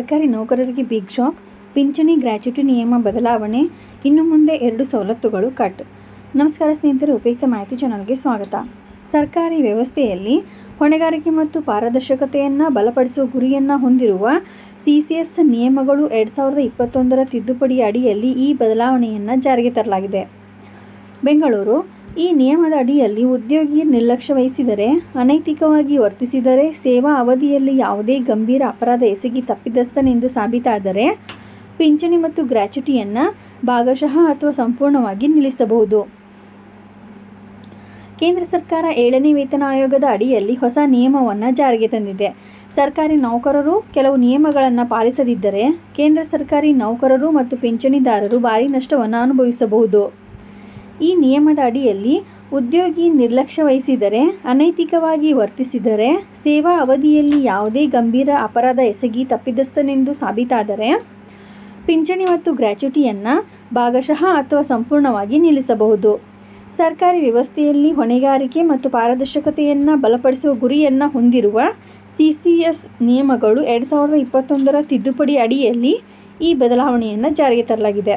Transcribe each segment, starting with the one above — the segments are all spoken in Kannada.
ಸರ್ಕಾರಿ ನೌಕರರಿಗೆ ಬಿಗ್ ಶಾಕ್. ಪಿಂಚಣಿ ಗ್ರ್ಯಾಚ್ಯುಟಿ ನಿಯಮ ಬದಲಾವಣೆ. ಇನ್ನು ಮುಂದೆ 2 ಸವಲತ್ತುಗಳು ಕಟ್. ನಮಸ್ಕಾರ ಸ್ನೇಹಿತರೆ, ಉಪಯುಕ್ತ ಮಾಹಿತಿ ಚಾನಲ್ಗೆ ಸ್ವಾಗತ. ಸರ್ಕಾರಿ ವ್ಯವಸ್ಥೆಯಲ್ಲಿ ಹೊಣೆಗಾರಿಕೆ ಮತ್ತು ಪಾರದರ್ಶಕತೆಯನ್ನು ಬಲಪಡಿಸುವ ಗುರಿಯನ್ನು ಹೊಂದಿರುವ CCS ನಿಯಮಗಳು 2021ರ ತಿದ್ದುಪಡಿ ಅಡಿಯಲ್ಲಿ ಈ ಬದಲಾವಣೆಯನ್ನು ಜಾರಿಗೆ ತರಲಾಗಿದೆ. ಬೆಂಗಳೂರು. ಈ ನಿಯಮದ ಅಡಿಯಲ್ಲಿ ಉದ್ಯೋಗಿ ನಿರ್ಲಕ್ಷ್ಯ ವಹಿಸಿದರೆ, ಅನೈತಿಕವಾಗಿ ವರ್ತಿಸಿದರೆ, ಸೇವಾ ಅವಧಿಯಲ್ಲಿ ಯಾವುದೇ ಗಂಭೀರ ಅಪರಾಧ ಎಸಗಿ ತಪ್ಪಿತಸ್ಥನೆಂದು ಸಾಬೀತಾದರೆ ಪಿಂಚಣಿ ಮತ್ತು ಗ್ರ್ಯಾಚ್ಯುಟಿಯನ್ನು ಭಾಗಶಃ ಅಥವಾ ಸಂಪೂರ್ಣವಾಗಿ ನಿಲ್ಲಿಸಬಹುದು. ಕೇಂದ್ರ ಸರ್ಕಾರ 7ನೇ ವೇತನ ಆಯೋಗದ ಅಡಿಯಲ್ಲಿ ಹೊಸ ನಿಯಮವನ್ನು ಜಾರಿಗೆ ತಂದಿದೆ. ಸರ್ಕಾರಿ ನೌಕರರು ಕೆಲವು ನಿಯಮಗಳನ್ನು ಪಾಲಿಸದಿದ್ದರೆ ಕೇಂದ್ರ ಸರ್ಕಾರಿ ನೌಕರರು ಮತ್ತು ಪಿಂಚಣಿದಾರರು ಭಾರೀ ನಷ್ಟವನ್ನು ಅನುಭವಿಸಬಹುದು. ಈ ನಿಯಮದ ಅಡಿಯಲ್ಲಿ ಉದ್ಯೋಗಿ ನಿರ್ಲಕ್ಷ್ಯ ವಹಿಸಿದರೆ, ಅನೈತಿಕವಾಗಿ ವರ್ತಿಸಿದರೆ, ಸೇವಾ ಅವಧಿಯಲ್ಲಿ ಯಾವುದೇ ಗಂಭೀರ ಅಪರಾಧ ಎಸಗಿ ತಪ್ಪಿತಸ್ಥನೆಂದು ಸಾಬೀತಾದರೆ ಪಿಂಚಣಿ ಮತ್ತು ಗ್ರ್ಯಾಚ್ಯುಟಿಯನ್ನು ಭಾಗಶಃ ಅಥವಾ ಸಂಪೂರ್ಣವಾಗಿ ನಿಲ್ಲಿಸಬಹುದು. ಸರ್ಕಾರಿ ವ್ಯವಸ್ಥೆಯಲ್ಲಿ ಹೊಣೆಗಾರಿಕೆ ಮತ್ತು ಪಾರದರ್ಶಕತೆಯನ್ನು ಬಲಪಡಿಸುವ ಗುರಿಯನ್ನು ಹೊಂದಿರುವ CCS ನಿಯಮಗಳು 2021ರ ತಿದ್ದುಪಡಿ ಅಡಿಯಲ್ಲಿ ಈ ಬದಲಾವಣೆಯನ್ನು ಜಾರಿಗೆ ತರಲಾಗಿದೆ.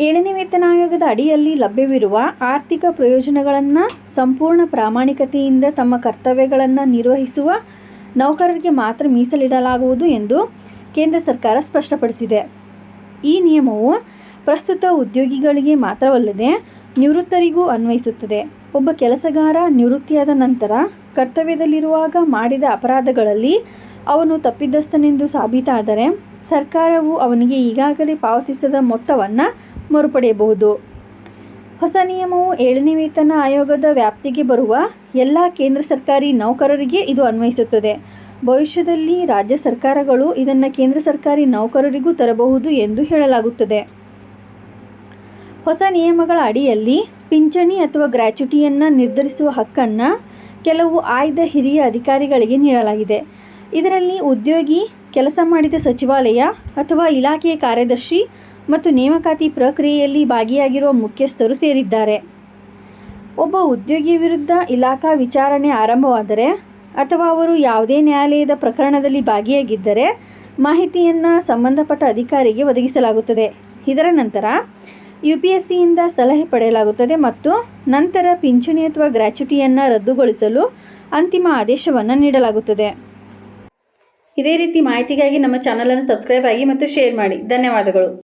7ನೇ ವೇತನ ಆಯೋಗದ ಅಡಿಯಲ್ಲಿ ಲಭ್ಯವಿರುವ ಆರ್ಥಿಕ ಪ್ರಯೋಜನಗಳನ್ನು ಸಂಪೂರ್ಣ ಪ್ರಾಮಾಣಿಕತೆಯಿಂದ ತಮ್ಮ ಕರ್ತವ್ಯಗಳನ್ನು ನಿರ್ವಹಿಸುವ ನೌಕರರಿಗೆ ಮಾತ್ರ ಮೀಸಲಿಡಲಾಗುವುದು ಎಂದು ಕೇಂದ್ರ ಸರ್ಕಾರ ಸ್ಪಷ್ಟಪಡಿಸಿದೆ. ಈ ನಿಯಮವು ಪ್ರಸ್ತುತ ಉದ್ಯೋಗಿಗಳಿಗೆ ಮಾತ್ರವಲ್ಲದೆ ನಿವೃತ್ತರಿಗೂ ಅನ್ವಯಿಸುತ್ತದೆ. ಒಬ್ಬ ಕೆಲಸಗಾರ ನಿವೃತ್ತಿಯಾದ ನಂತರ ಕರ್ತವ್ಯದಲ್ಲಿರುವಾಗ ಮಾಡಿದ ಅಪರಾಧಗಳಲ್ಲಿ ಅವನು ತಪ್ಪಿತಸ್ಥನೆಂದು ಸಾಬೀತಾದರೆ ಸರ್ಕಾರವು ಅವನಿಗೆ ಈಗಾಗಲೇ ಪಾವತಿಸಿದ ಮೊತ್ತವನ್ನು ಮರುಪಡೆಯಬಹುದು. ಹೊಸ ನಿಯಮವು 7ನೇ ವೇತನ ಆಯೋಗದ ವ್ಯಾಪ್ತಿಗೆ ಬರುವ ಎಲ್ಲ ಕೇಂದ್ರ ಸರ್ಕಾರಿ ನೌಕರರಿಗೆ ಇದು ಅನ್ವಯಿಸುತ್ತದೆ. ಭವಿಷ್ಯದಲ್ಲಿ ರಾಜ್ಯ ಸರ್ಕಾರಗಳು ಇದನ್ನು ಕೇಂದ್ರ ಸರ್ಕಾರಿ ನೌಕರರಿಗೂ ತರಬಹುದು ಎಂದು ಹೇಳಲಾಗುತ್ತದೆ. ಹೊಸ ನಿಯಮಗಳ ಅಡಿಯಲ್ಲಿ ಪಿಂಚಣಿ ಅಥವಾ ಗ್ರ್ಯಾಚ್ಯುಟಿಯನ್ನು ನಿರ್ಧರಿಸುವ ಹಕ್ಕನ್ನು ಕೆಲವು ಆಯ್ದ ಹಿರಿಯ ಅಧಿಕಾರಿಗಳಿಗೆ ನೀಡಲಾಗಿದೆ. ಇದರಲ್ಲಿ ಉದ್ಯೋಗಿ ಕೆಲಸ ಮಾಡಿದ ಸಚಿವಾಲಯ ಅಥವಾ ಇಲಾಖೆಯ ಕಾರ್ಯದರ್ಶಿ ಮತ್ತು ನೇಮಕಾತಿ ಪ್ರಕ್ರಿಯೆಯಲ್ಲಿ ಭಾಗಿಯಾಗಿರುವ ಮುಖ್ಯಸ್ಥರು ಸೇರಿದ್ದಾರೆ. ಒಬ್ಬ ಉದ್ಯೋಗಿಯ ವಿರುದ್ಧ ಇಲಾಖಾ ವಿಚಾರಣೆ ಆರಂಭವಾದರೆ ಅಥವಾ ಅವರು ಯಾವುದೇ ನ್ಯಾಯಾಲಯದ ಪ್ರಕರಣದಲ್ಲಿ ಭಾಗಿಯಾಗಿದ್ದರೆ ಮಾಹಿತಿಯನ್ನು ಸಂಬಂಧಪಟ್ಟ ಅಧಿಕಾರಿಗೆ ಒದಗಿಸಲಾಗುತ್ತದೆ. ಇದರ ನಂತರ UPSCಯಿಂದ ಸಲಹೆ ಪಡೆಯಲಾಗುತ್ತದೆ ಮತ್ತು ನಂತರ ಪಿಂಚಣಿ ಅಥವಾ ಗ್ರ್ಯಾಚ್ಯುಟಿಯನ್ನು ರದ್ದುಗೊಳಿಸಲು ಅಂತಿಮ ಆದೇಶವನ್ನು ನೀಡಲಾಗುತ್ತದೆ. ಇದೇ ರೀತಿ ಮಾಹಿತಿಗಾಗಿ ನಮ್ಮ ಚಾನಲನ್ನು ಸಬ್ಸ್ಕ್ರೈಬ್ ಆಗಿ ಮತ್ತು ಶೇರ್ ಮಾಡಿ. ಧನ್ಯವಾದಗಳು.